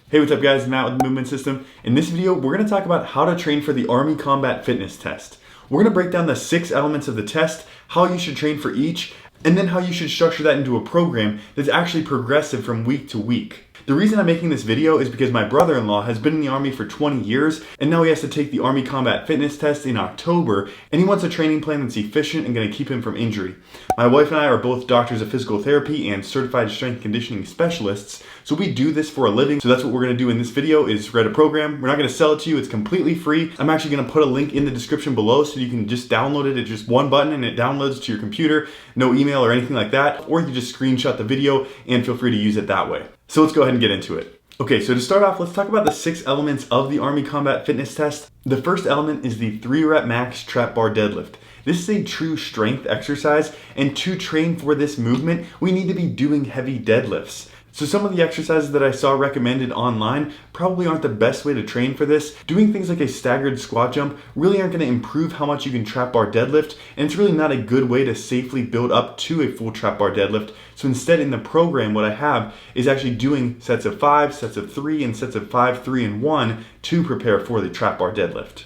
Hey, what's up guys, Matt with the Movement System. In this video, we're going to talk about how to train for the Army Combat Fitness Test. We're going to break down the 6 elements of the test, how you should train for each, and then how you should structure that into a program that's actually progressive from week to week. The reason I'm making this video is because my brother-in-law has been in the Army for 20 years, and now he has to take the Army Combat Fitness Test in October, and he wants a training plan that's efficient and going to keep him from injury. My wife and I are both doctors of physical therapy and certified strength conditioning specialists, so we do this for a living. So that's what we're going to do in this video is write a program. We're not going to sell it to you. It's completely free. I'm actually going to put a link in the description below so you can just download it. It's just one button and it downloads to your computer. No email or anything like that. Or you can just screenshot the video and feel free to use it that way. So let's go ahead and get into it. Okay, so to start off, let's talk about the 6 elements of the Army Combat Fitness Test. The first element is the 3-rep max trap bar deadlift. This is a true strength exercise, and to train for this movement, we need to be doing heavy deadlifts. So some of the exercises that I saw recommended online probably aren't the best way to train for this. Doing things like a staggered squat jump really aren't going to improve how much you can trap bar deadlift, and it's really not a good way to safely build up to a full trap bar deadlift. So instead in the program, what I have is actually doing sets of 5, sets of 3, and sets of 5, 3, and 1 to prepare for the trap bar deadlift.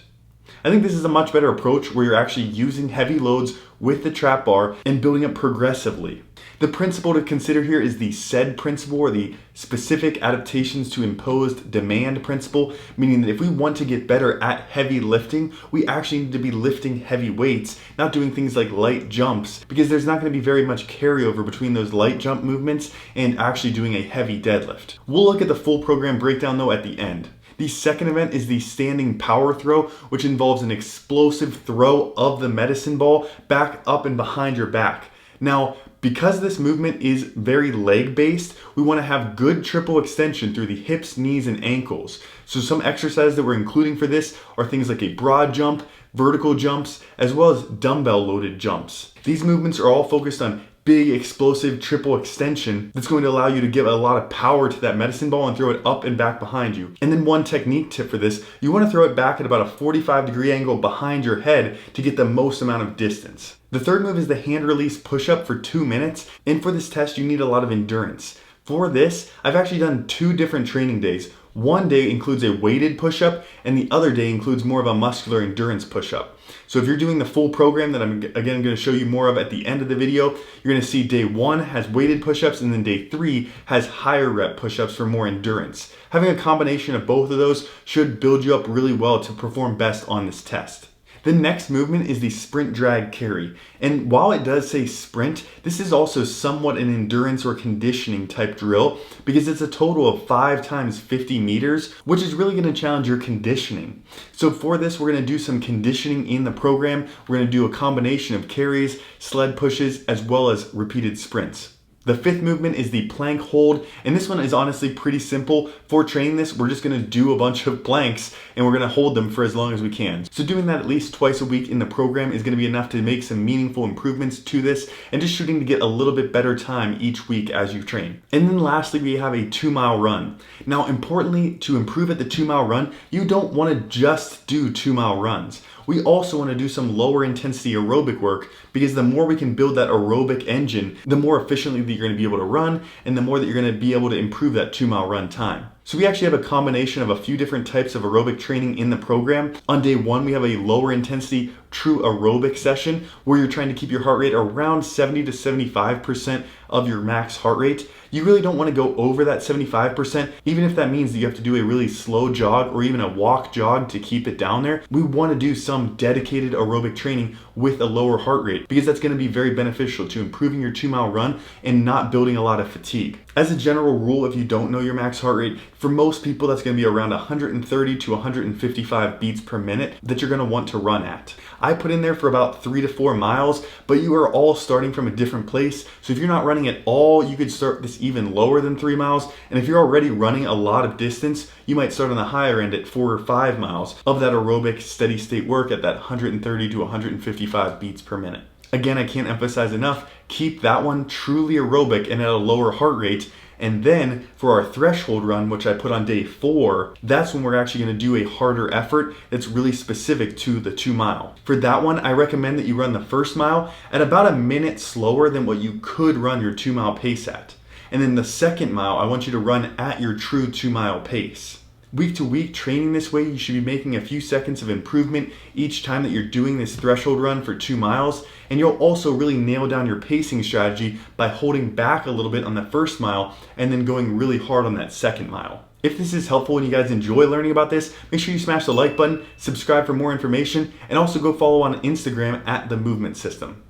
I think this is a much better approach where you're actually using heavy loads with the trap bar and building up progressively. The principle to consider here is the SAID principle, or the specific adaptations to imposed demand principle, meaning that if we want to get better at heavy lifting, we actually need to be lifting heavy weights, not doing things like light jumps, because there's not going to be very much carryover between those light jump movements and actually doing a heavy deadlift. We'll look at the full program breakdown though at the end. The second event is the standing power throw, which involves an explosive throw of the medicine ball back up and behind your back. Now, because this movement is very leg based, we want to have good triple extension through the hips, knees, and ankles. So some exercises that we're including for this are things like a broad jump, vertical jumps, as well as dumbbell loaded jumps. These movements are all focused on big explosive triple extension that's going to allow you to give a lot of power to that medicine ball and throw it up and back behind you. And then one technique tip for this, you want to throw it back at about a 45-degree angle behind your head to get the most amount of distance. The third move is the hand release push-up for 2 minutes, and for this test you need a lot of endurance. For this, I've actually done 2 different training days. One day includes a weighted push-up, and the other day includes more of a muscular endurance push-up. So if you're doing the full program that I'm again going to show you more of at the end of the video, you're going to see day 1 has weighted push-ups, and then day 3 has higher rep push-ups for more endurance. Having a combination of both of those should build you up really well to perform best on this test. The next movement is the sprint drag carry. And while it does say sprint, this is also somewhat an endurance or conditioning type drill because it's a total of 5 times 50 meters, which is really going to challenge your conditioning. So for this, we're going to do some conditioning in the program. We're going to do a combination of carries, sled pushes, as well as repeated sprints. The 5th movement is the plank hold, and this one is honestly pretty simple. For training this, we're just going to do a bunch of planks and we're going to hold them for as long as we can. So doing that at least twice a week in the program is going to be enough to make some meaningful improvements to this and just shooting to get a little bit better time each week as you train. And then lastly, we have a 2-mile run. Now importantly, to improve at the 2-mile run, you don't want to just do 2-mile runs. We also want to do some lower intensity aerobic work because the more we can build that aerobic engine, the more efficiently that you're going to be able to run and the more that you're going to be able to improve that 2-mile run time. So we actually have a combination of a few different types of aerobic training in the program. On day 1, we have a lower intensity true aerobic session where you're trying to keep your heart rate around 70 to 75% of your max heart rate. You really don't want to go over that 75%, even if that means that you have to do a really slow jog or even a walk jog to keep it down there. We want to do some dedicated aerobic training with a lower heart rate because that's going to be very beneficial to improving your 2-mile run and not building a lot of fatigue. As a general rule, if you don't know your max heart rate, for most people that's going to be around 130 to 155 beats per minute that you're going to want to run at. I put in there for about 3 to 4 miles, but you are all starting from a different place. So if you're not running at all, you could start this even lower than 3 miles. And if you're already running a lot of distance, you might start on the higher end at 4 or 5 miles of that aerobic steady state work at that 130 to 155 beats per minute. Again, I can't emphasize enough, keep that one truly aerobic and at a lower heart rate. And then for our threshold run, which I put on day 4, that's when we're actually going to do a harder effort that's really specific to the 2-mile. For that one, I recommend that you run the first mile at about a minute slower than what you could run your 2-mile pace at. And then the second mile, I want you to run at your true 2-mile pace. Week to week, training this way, you should be making a few seconds of improvement each time that you're doing this threshold run for 2 miles. And you'll also really nail down your pacing strategy by holding back a little bit on the first mile and then going really hard on that second mile. If this is helpful and you guys enjoy learning about this, make sure you smash the like button, subscribe for more information, and also go follow on Instagram at The Movement System.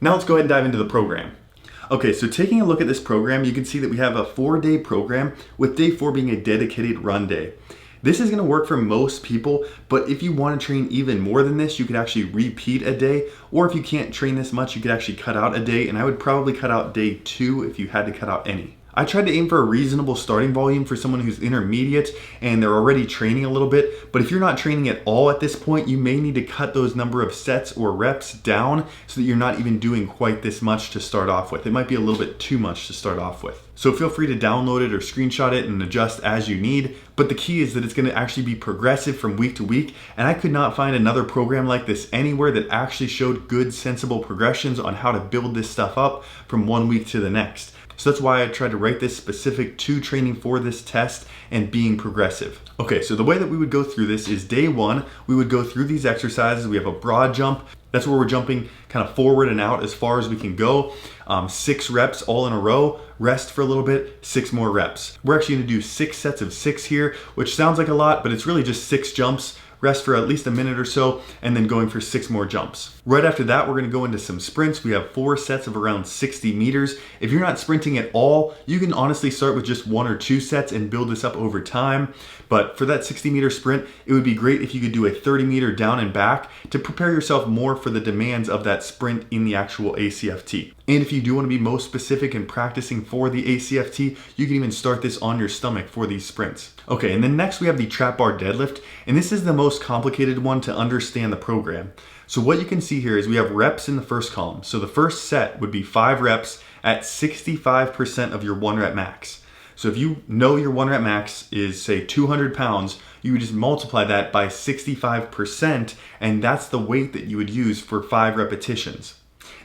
Now let's go ahead and dive into the program. Okay, so taking a look at this program, you can see that we have a 4-day program with day 4 being a dedicated run day. This is gonna work for most people, but if you wanna train even more than this, you could actually repeat a day, or if you can't train this much, you could actually cut out a day, and I would probably cut out day 2 if you had to cut out any. I tried to aim for a reasonable starting volume for someone who's intermediate and they're already training a little bit, but if you're not training at all at this point, you may need to cut those number of sets or reps down so that you're not even doing quite this much to start off with. It might be a little bit too much to start off with. So feel free to download it or screenshot it and adjust as you need, but the key is that it's gonna actually be progressive from week to week, and I could not find another program like this anywhere that actually showed good, sensible progressions on how to build this stuff up from one week to the next. So that's why I tried to write this specific to training for this test and being progressive. Okay, so the way that we would go through this is day 1, we would go through these exercises. We have a broad jump. That's where we're jumping kind of forward and out as far as we can go. 6 reps all in a row, rest for a little bit, 6 more reps. We're actually gonna do 6 sets of 6 here, which sounds like a lot, but it's really just 6 jumps, rest for at least a minute or so, and then going for 6 more jumps. Right after that, we're gonna go into some sprints. We have 4 sets of around 60 meters. If you're not sprinting at all, you can honestly start with just 1 or 2 sets and build this up over time. But for that 60-meter sprint, it would be great if you could do a 30-meter down and back to prepare yourself more for the demands of that sprint in the actual ACFT. And if you do want to be most specific in practicing for the ACFT, you can even start this on your stomach for these sprints. Okay, and then next we have the trap bar deadlift, and this is the most complicated one to understand the program. So what you can see here is we have reps in the first column. So the first set would be 5 reps at 65% of your 1 rep max. So if you know your 1 rep max is say 200 pounds, you would just multiply that by 65%, and that's the weight that you would use for 5 repetitions.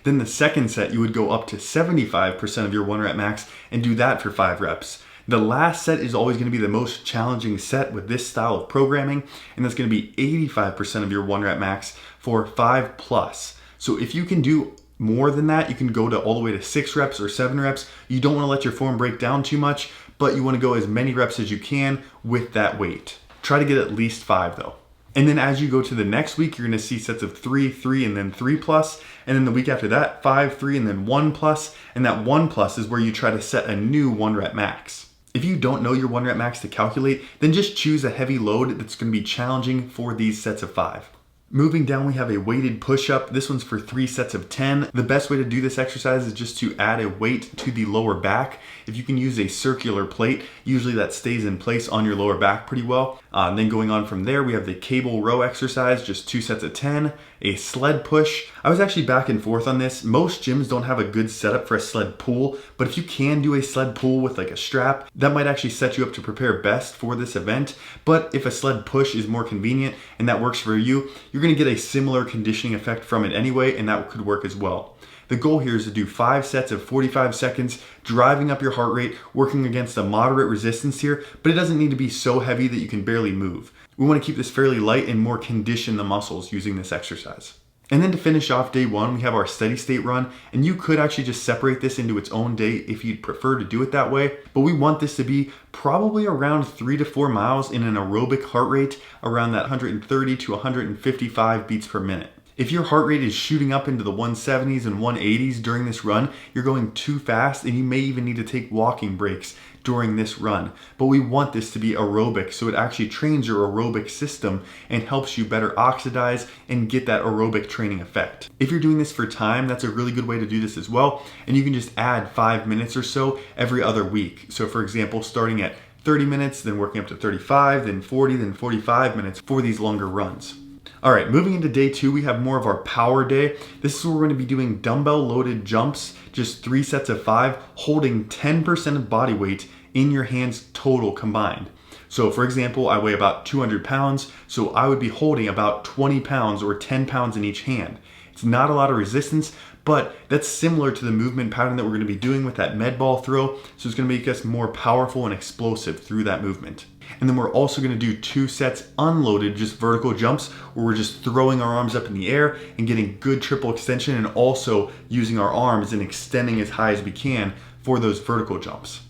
Then the second set, you would go up to 75% of your 1 rep max and do that for 5 reps. The last set is always going to be the most challenging set with this style of programming, and that's going to be 85% of your 1 rep max for 5 plus. So if you can do more than that, you can go to all the way to 6 reps or 7 reps. You don't want to let your form break down too much, but you want to go as many reps as you can with that weight. Try to get at least 5 though. And then as you go to the next week, you're going to see sets of 3, 3, and then 3 plus. And then the week after that, 5, 3, and then 1 plus. And that 1 plus is where you try to set a new 1 rep max. If you don't know your 1 rep max to calculate, then just choose a heavy load that's going to be challenging for these sets of 5. Moving down, we have a weighted push-up. This one's for 3 sets of 10. The best way to do this exercise is just to add a weight to the lower back. If you can use a circular plate, usually that stays in place on your lower back pretty well. Then going on from there, we have the cable row exercise, just 2 sets of 10. A sled push. I was actually back and forth on this. Most gyms don't have a good setup for a sled pull, but if you can do a sled pull with like a strap, that might actually set you up to prepare best for this event. But if a sled push is more convenient and that works for you, you're gonna get a similar conditioning effect from it anyway, and that could work as well. The goal here is to do 5 sets of 45 seconds, driving up your heart rate, working against a moderate resistance here, but it doesn't need to be so heavy that you can barely move. We want to keep this fairly light and more condition the muscles using this exercise. And then to finish off day 1, we have our steady state run, and you could actually just separate this into its own day if you'd prefer to do it that way, but we want this to be probably around 3 to 4 miles in an aerobic heart rate around that 130 to 155 beats per minute. If your heart rate is shooting up into the 170s and 180s during this run, you're going too fast and you may even need to take walking breaks during this run. But we want this to be aerobic, so it actually trains your aerobic system and helps you better oxidize and get that aerobic training effect. If you're doing this for time, that's a really good way to do this as well. And you can just add 5 minutes or so every other week. So for example, starting at 30 minutes, then working up to 35, then 40, then 45 minutes for these longer runs. All right, moving into day 2, we have more of our power day. This is where we're going to be doing dumbbell loaded jumps, just 3 sets of 5, holding 10% of body weight in your hands total combined. So for example, I weigh about 200 pounds, so I would be holding about 20 pounds or 10 pounds in each hand. It's not a lot of resistance, But that's similar to the movement pattern that we're going to be doing with that med ball throw. So it's going to make us more powerful and explosive through that movement. And then we're also going to do 2 sets unloaded, just vertical jumps, where we're just throwing our arms up in the air and getting good triple extension, and also using our arms and extending as high as we can for those vertical jumps.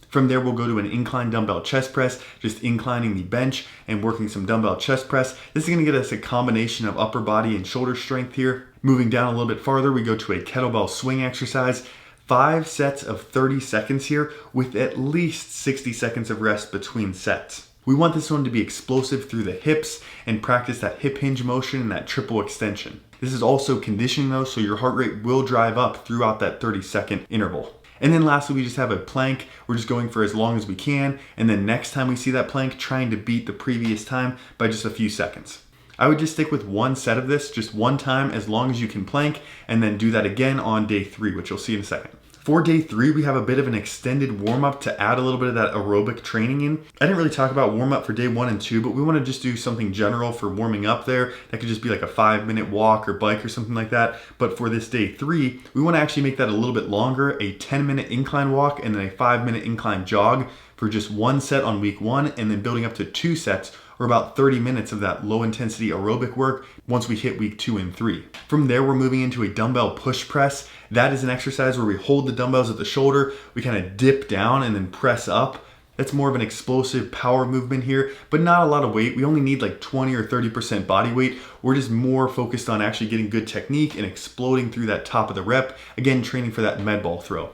From there, we'll go to an incline dumbbell chest press, just inclining the bench and working some dumbbell chest press. This is going to get us a combination of upper body and shoulder strength here. Moving down a little bit farther, we go to a kettlebell swing exercise. 5 sets of 30 seconds here with at least 60 seconds of rest between sets. We want this one to be explosive through the hips and practice that hip hinge motion and that triple extension. This is also conditioning though, so your heart rate will drive up throughout that 30-second interval. And then lastly, we just have a plank. We're just going for as long as we can. And then next time we see that plank, trying to beat the previous time by just a few seconds. I would just stick with 1 set of this, just 1 time as long as you can plank, and then do that again on day 3, which you'll see in a second. For day 3, we have a bit of an extended warm-up to add a little bit of that aerobic training in. I didn't really talk about warm-up for day 1 and 2, but we want to just do something general for warming up there. That could just be like a 5-minute walk or bike or something like that. But for this day 3, we want to actually make that a little bit longer, a 10-minute incline walk and then a 5-minute incline jog for just 1 set on week 1, and then building up to 2 sets or about 30 minutes of that low intensity aerobic work once we hit week 2 and 3. From there, we're moving into a dumbbell push press. That is an exercise where we hold the dumbbells at the shoulder, we kind of dip down and then press up. That's more of an explosive power movement here, but not a lot of weight. We only need like 20 or 30% body weight. We're just more focused on actually getting good technique and exploding through that top of the rep. Again, training for that med ball throw.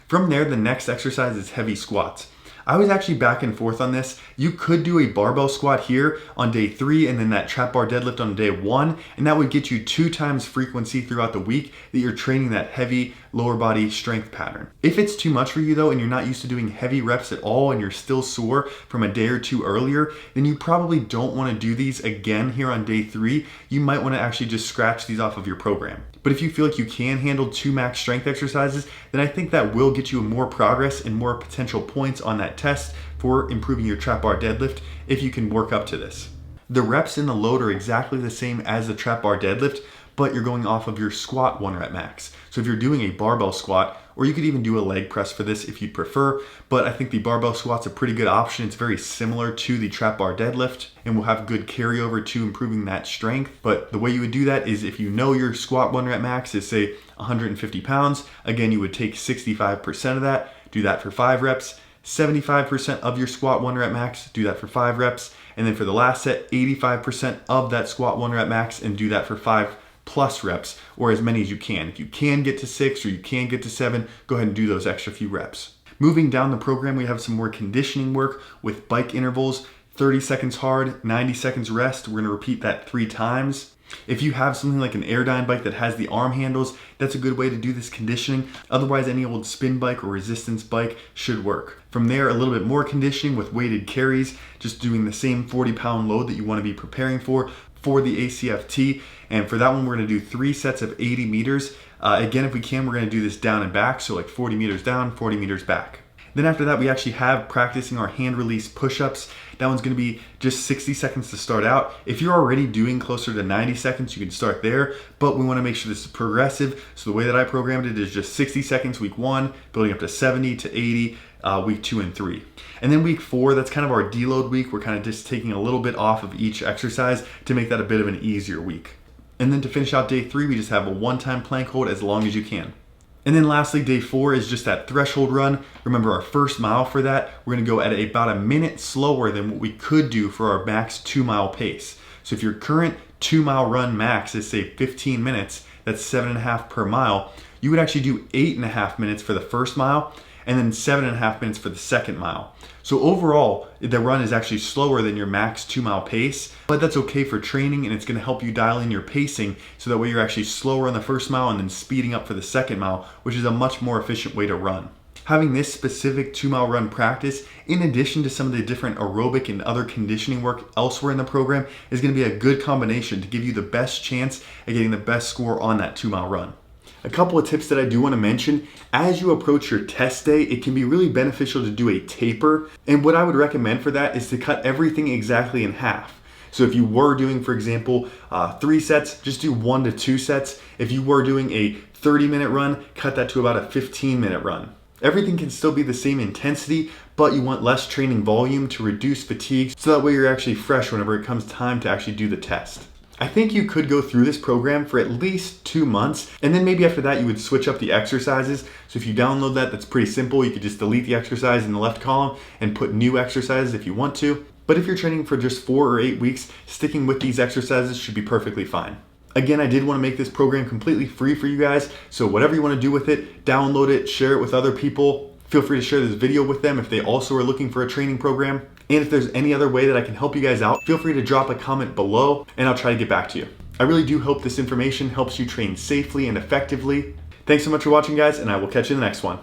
From there, the next exercise is heavy squats. I was actually back and forth on this. You could do a barbell squat here on day 3 and then that trap bar deadlift on day 1, and that would get you 2 times frequency throughout the week that you're training that heavy lower body strength pattern. If it's too much for you though, and you're not used to doing heavy reps at all and you're still sore from a day or 2 earlier, then you probably don't want to do these again here on day 3. You might want to actually just scratch these off of your program. But if you feel like you can handle 2 max strength exercises, then I think that will get you more progress and more potential points on that test for improving your trap bar deadlift if you can work up to this. The reps in the load are exactly the same as the trap bar deadlift, but you're going off of your squat 1 rep max. So if you're doing a barbell squat, or you could even do a leg press for this if you'd prefer, but I think the barbell squat's a pretty good option. It's very similar to the trap bar deadlift and will have good carryover to improving that strength. But the way you would do that is if you know your squat 1 rep max is say 150 pounds, again, you would take 65% of that, do that for 5 reps, 75% of your squat 1 rep max, do that for 5 reps, and then for the last set, 85% of that squat 1 rep max and do that for 5 plus reps, or as many as you can. If you can get to 6 or you can get to 7, go ahead and do those extra few reps. Moving down the program, we have some more conditioning work with bike intervals, 30 seconds hard, 90 seconds rest. We're gonna repeat that 3 times. If you have something like an Aerodyne bike that has the arm handles, that's a good way to do this conditioning. Otherwise, any old spin bike or resistance bike should work. From there, a little bit more conditioning with weighted carries, just doing the same 40-pound load that you want to be preparing for the ACFT. And for that one, we're going to do 3 sets of 80 meters. Again, if we can, we're going to do this down and back. So like 40 meters down, 40 meters back. Then after that, we actually have practicing our hand release push-ups. That one's gonna be just 60 seconds to start out. If you're already doing closer to 90 seconds, you can start there, but we wanna make sure this is progressive. So the way that I programmed it is just 60 seconds week 1, building up to 70 to 80 week 2 and 3. And then week 4, that's kind of our deload week. We're kind of just taking a little bit off of each exercise to make that a bit of an easier week. And then to finish out day 3, we just have a one-time plank hold as long as you can. And then lastly, day 4 is just that threshold run. Remember our first mile for that, we're gonna go at about a minute slower than what we could do for our max 2-mile pace. So if your current 2-mile run max is say 15 minutes, that's 7.5 per mile, you would actually do 8.5 minutes for the first mile and then 7.5 minutes for the second mile. So overall, the run is actually slower than your max 2-mile pace, but that's okay for training and it's gonna help you dial in your pacing so that way you're actually slower on the first mile and then speeding up for the second mile, which is a much more efficient way to run. Having this specific 2-mile run practice, in addition to some of the different aerobic and other conditioning work elsewhere in the program, is gonna be a good combination to give you the best chance at getting the best score on that 2-mile run. A couple of tips that I do want to mention, as you approach your test day, it can be really beneficial to do a taper. And what I would recommend for that is to cut everything exactly in half. So if you were doing, for example, 3 sets, just do 1 to 2 sets. If you were doing a 30-minute run, cut that to about a 15-minute run. Everything can still be the same intensity, but you want less training volume to reduce fatigue so that way you're actually fresh whenever it comes time to actually do the test. I think you could go through this program for at least 2 months, and then maybe after that you would switch up the exercises. So if you download that, that's pretty simple. You could just delete the exercise in the left column and put new exercises if you want to. But if you're training for just 4 or 8 weeks, sticking with these exercises should be perfectly fine. Again, I did want to make this program completely free for you guys, so whatever you want to do with it, download it, share it with other people. Feel free to share this video with them if they also are looking for a training program. And if there's any other way that I can help you guys out, feel free to drop a comment below and I'll try to get back to you. I really do hope this information helps you train safely and effectively. Thanks so much for watching, guys, and I will catch you in the next one.